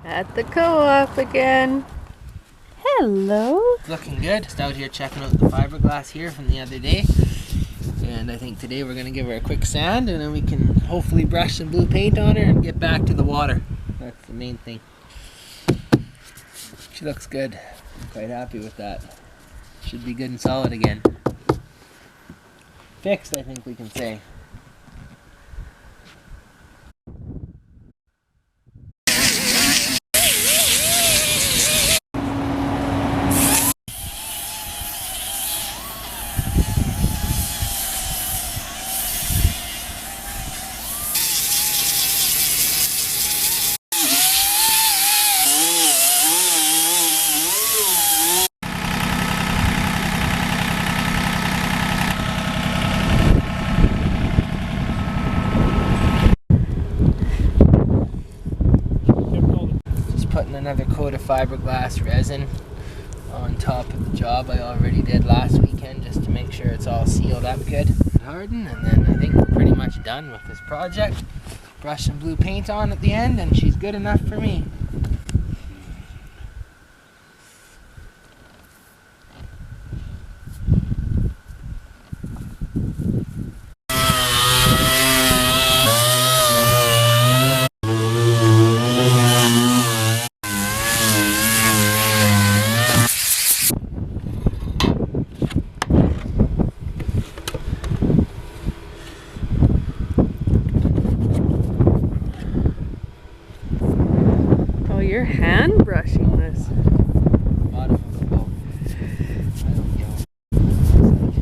At the co-op again. Hello. Looking good. Just out here checking out the fiberglass here from the other day. And I think today we're going to give her a quick sand and then we can hopefully brush some blue paint on her and get back to the water. That's the main thing. She looks good. I'm quite happy with that. Should be good and solid again. Fixed, I think we can say. Putting another coat of fiberglass resin on top of the job I already did last weekend just to make sure it's all sealed up good and hardened, and then I think we're pretty much done with this project. Brush some blue paint on at the end and she's good enough for me. You're hand brushing this. Bottom of the boat. I don't know.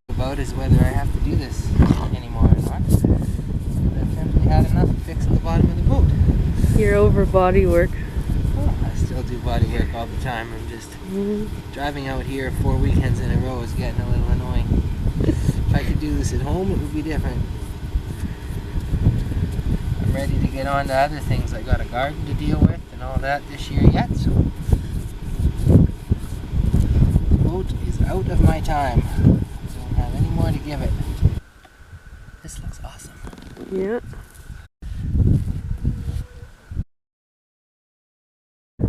About is whether I have to do this anymore or not. I've simply had enough of fixing the bottom of the boat. You're over body work. Oh, I still do body work all the time. I'm just driving out here 4 weekends in a row is getting a little annoying. If I could do this at home, it would be different. I'm ready to get on to other things. I got a garden to deal with and all that this year yet, so the boat is out of my time. I don't have any more to give it. This looks awesome. Yeah.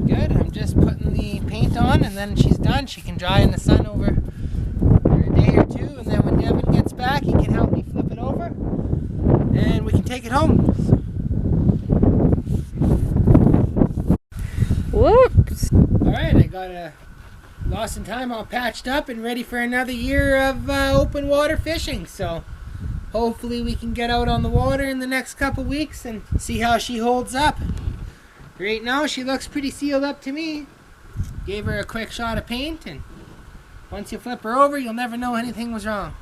Good. I'm just putting the paint on and then she's done. She can dry in the sun over a day or two, and then when Devin gets back he can help me flip it over and we can take it home. Whoops. Alright, I got a lost in time all patched up and ready for another year of open water fishing, so hopefully we can get out on the water in the next couple weeks and see how she holds up. Right now she looks pretty sealed up to me. Gave her a quick shot of paint, and once you flip her over you'll never know anything was wrong.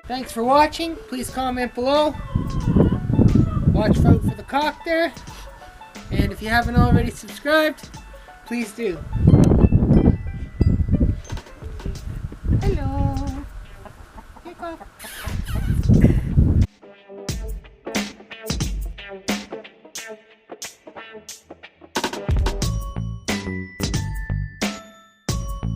Thanks for watching. Please comment below. Watch out for the cock there. And if you haven't already subscribed, please do.